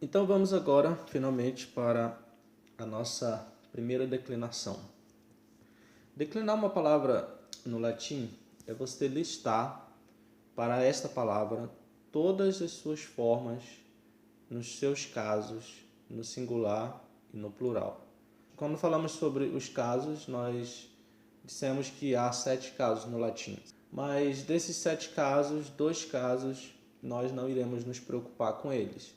Então vamos agora, finalmente, para a nossa primeira declinação. Declinar uma palavra no latim é você listar para esta palavra todas as suas formas nos seus casos, no singular e no plural. Quando falamos sobre os casos, nós dissemos que há 7 casos no latim. Mas desses 7 casos, 2 casos nós não iremos nos preocupar com eles,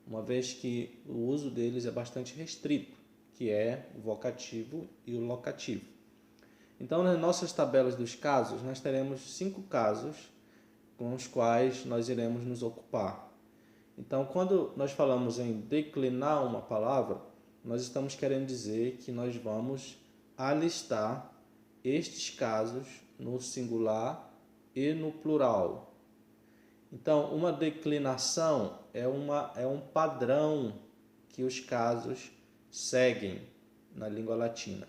uma vez que o uso deles é bastante restrito, que é o vocativo e o locativo. Então, nas nossas tabelas dos casos, nós teremos 5 casos com os quais nós iremos nos ocupar. Então, quando nós falamos em declinar uma palavra, nós estamos querendo dizer que nós vamos alistar estes casos no singular e no plural. Então, uma declinação é um padrão que os casos seguem na língua latina.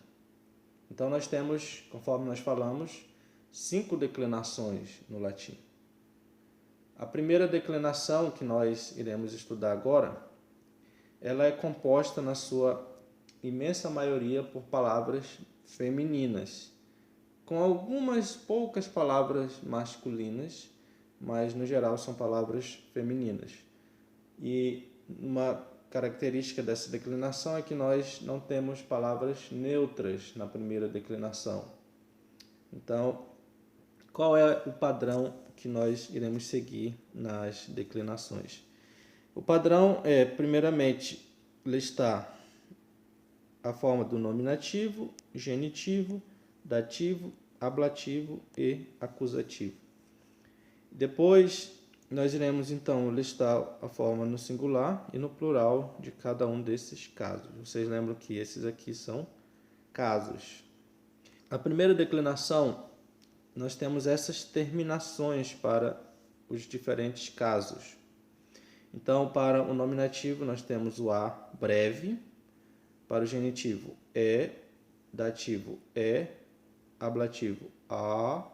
Então, nós temos, conforme nós falamos, 5 declinações no latim. A primeira declinação que nós iremos estudar agora, ela é composta na sua imensa maioria por palavras femininas, com algumas poucas palavras masculinas, mas no geral são palavras femininas. E uma característica dessa declinação é que nós não temos palavras neutras na primeira declinação. Então, qual é o padrão que nós iremos seguir nas declinações? O padrão é, primeiramente, listar a forma do nominativo, genitivo, dativo, ablativo e acusativo. Depois, nós iremos então listar a forma no singular e no plural de cada um desses casos. Vocês lembram que esses aqui são casos. A primeira declinação, nós temos essas terminações para os diferentes casos. Então, para o nominativo, nós temos o a breve, para o genitivo é, dativo é, ablativo a.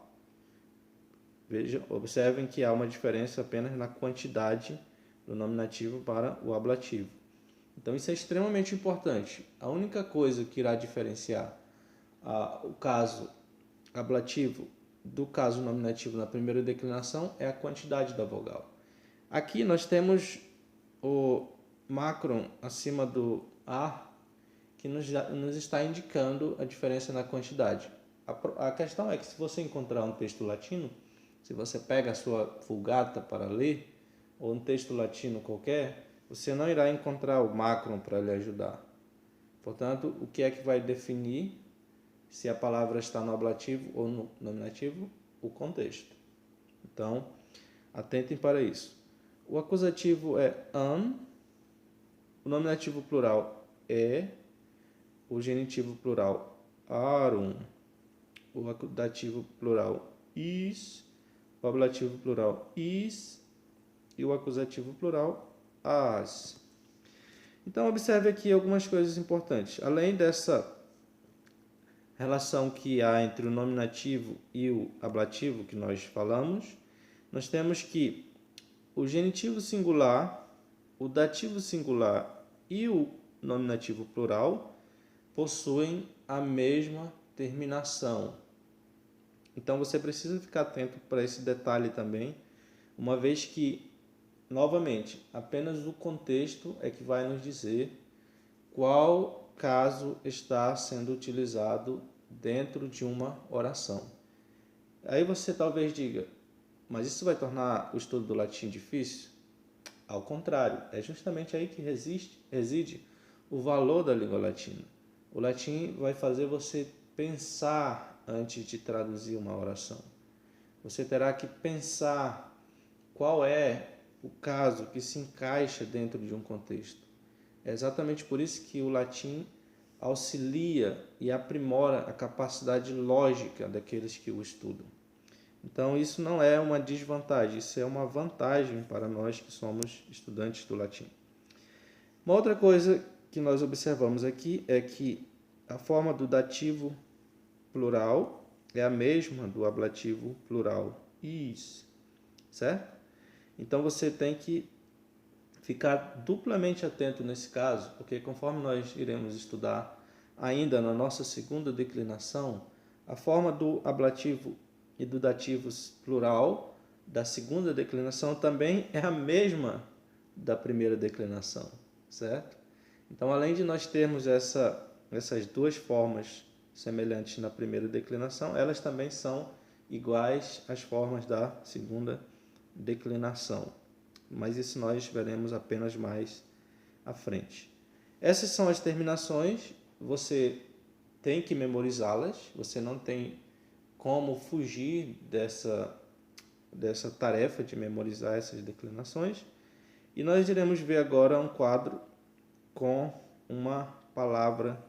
Vejam, observem que há uma diferença apenas na quantidade do nominativo para o ablativo. Então, isso é extremamente importante. A única coisa que irá diferenciar o caso ablativo do caso nominativo na primeira declinação é a quantidade da vogal. Aqui nós temos o macron acima do A, que nos está indicando a diferença na quantidade. A questão é que se você encontrar um texto latino, se você pega a sua Vulgata para ler, ou um texto latino qualquer, você não irá encontrar o macron para lhe ajudar. Portanto, o que é que vai definir se a palavra está no ablativo ou no nominativo? O contexto. Então, atentem para isso. O acusativo é an, o nominativo plural é, o genitivo plural arum, o dativo plural is, o ablativo plural is e o acusativo plural as. Então, observe aqui algumas coisas importantes. Além dessa relação que há entre o nominativo e o ablativo que nós falamos, nós temos que o genitivo singular, o dativo singular e o nominativo plural possuem a mesma terminação. Então você precisa ficar atento para esse detalhe também, uma vez que, novamente, apenas o contexto é que vai nos dizer qual caso está sendo utilizado dentro de uma oração. Aí você talvez diga, mas isso vai tornar o estudo do latim difícil? Ao contrário, é justamente aí que reside o valor da língua latina. O latim vai fazer você pensar antes de traduzir uma oração. Você terá que pensar qual é o caso que se encaixa dentro de um contexto. É exatamente por isso que o latim auxilia e aprimora a capacidade lógica daqueles que o estudam. Então, isso não é uma desvantagem, isso é uma vantagem para nós que somos estudantes do latim. Uma outra coisa que nós observamos aqui é que a forma do dativo plural é a mesma do ablativo plural is, certo? Então, você tem que ficar duplamente atento nesse caso, porque conforme nós iremos estudar ainda na nossa segunda declinação, a forma do ablativo e do dativo plural da segunda declinação também é a mesma da primeira declinação, certo? Então, além de nós termos essas duas formas semelhantes na primeira declinação, elas também são iguais às formas da segunda declinação. Mas isso nós veremos apenas mais à frente. Essas são as terminações, você tem que memorizá-las, você não tem como fugir dessa tarefa de memorizar essas declinações. E nós iremos ver agora um quadro com uma palavra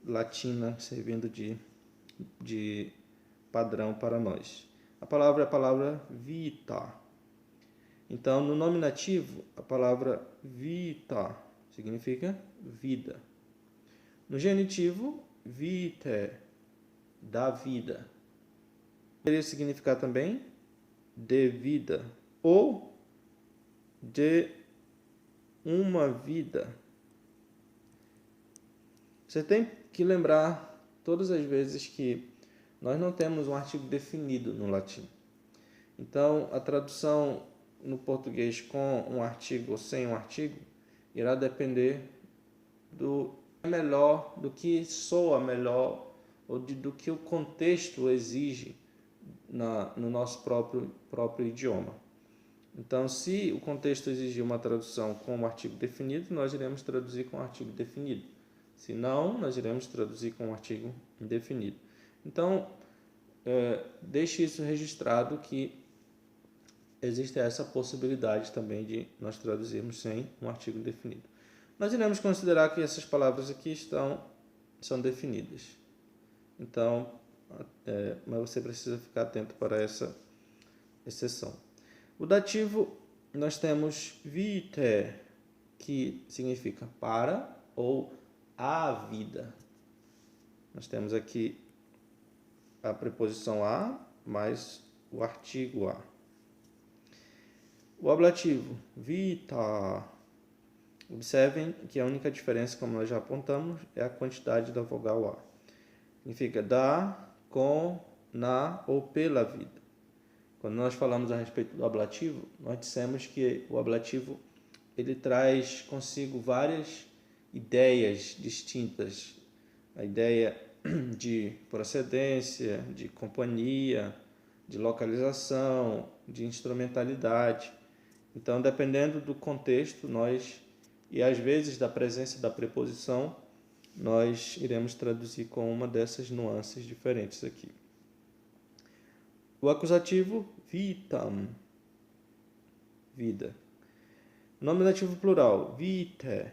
latina servindo de padrão para nós. A palavra é a palavra vita. Então, no nominativo, a palavra vita significa vida. No genitivo, vitae, da vida. Poderia significar também de vida ou de uma vida. Você tem que lembrar todas as vezes que nós não temos um artigo definido no latim. Então, a tradução no português com um artigo ou sem um artigo irá depender do melhor, do que soa melhor ou do que o contexto exige no nosso próprio idioma. Então, se o contexto exigir uma tradução com um artigo definido, nós iremos traduzir com um artigo definido. Se não, nós iremos traduzir com um artigo indefinido. Então, deixe isso registrado que existe essa possibilidade também de nós traduzirmos sem um artigo definido. Nós iremos considerar que essas palavras aqui são definidas. Então, mas você precisa ficar atento para essa exceção. O dativo, nós temos vitae, que significa para ou a vida. Nós temos aqui a preposição a mais o artigo a. O ablativo, vita. Observem que a única diferença, como nós já apontamos, é a quantidade da vogal a. Significa da, com, na ou pela vida. Quando nós falamos a respeito do ablativo, nós dissemos que o ablativo ele traz consigo várias ideias distintas. A ideia de procedência, de companhia, de localização, de instrumentalidade. Então, dependendo do contexto, e às vezes da presença da preposição, nós iremos traduzir com uma dessas nuances diferentes aqui. O acusativo, vitam, vida. O nominativo plural, vitae,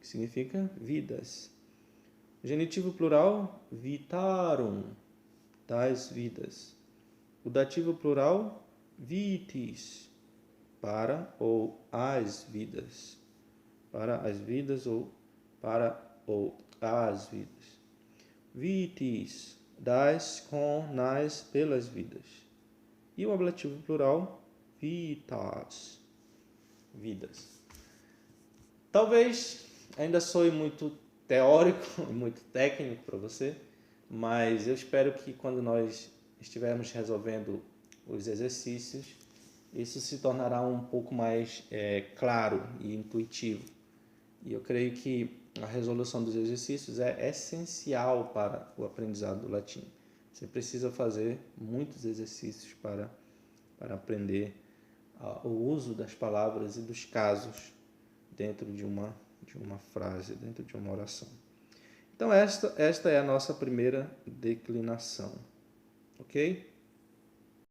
que significa vidas. O genitivo plural, vitarum, tais vidas. O dativo plural, vitis, para ou as vidas. Para as vidas ou para ou as vidas. Vitis, das, com, nas, pelas vidas. E o ablativo plural, vitas, vidas. Talvez ainda soe muito teórico, muito técnico para você, mas eu espero que quando nós estivermos resolvendo os exercícios, isso se tornará um pouco mais claro e intuitivo. E eu creio que a resolução dos exercícios é essencial para o aprendizado do latim. Você precisa fazer muitos exercícios para aprender o uso das palavras e dos casos dentro de uma frase, dentro de uma oração. Então, esta é a nossa primeira declinação. Ok?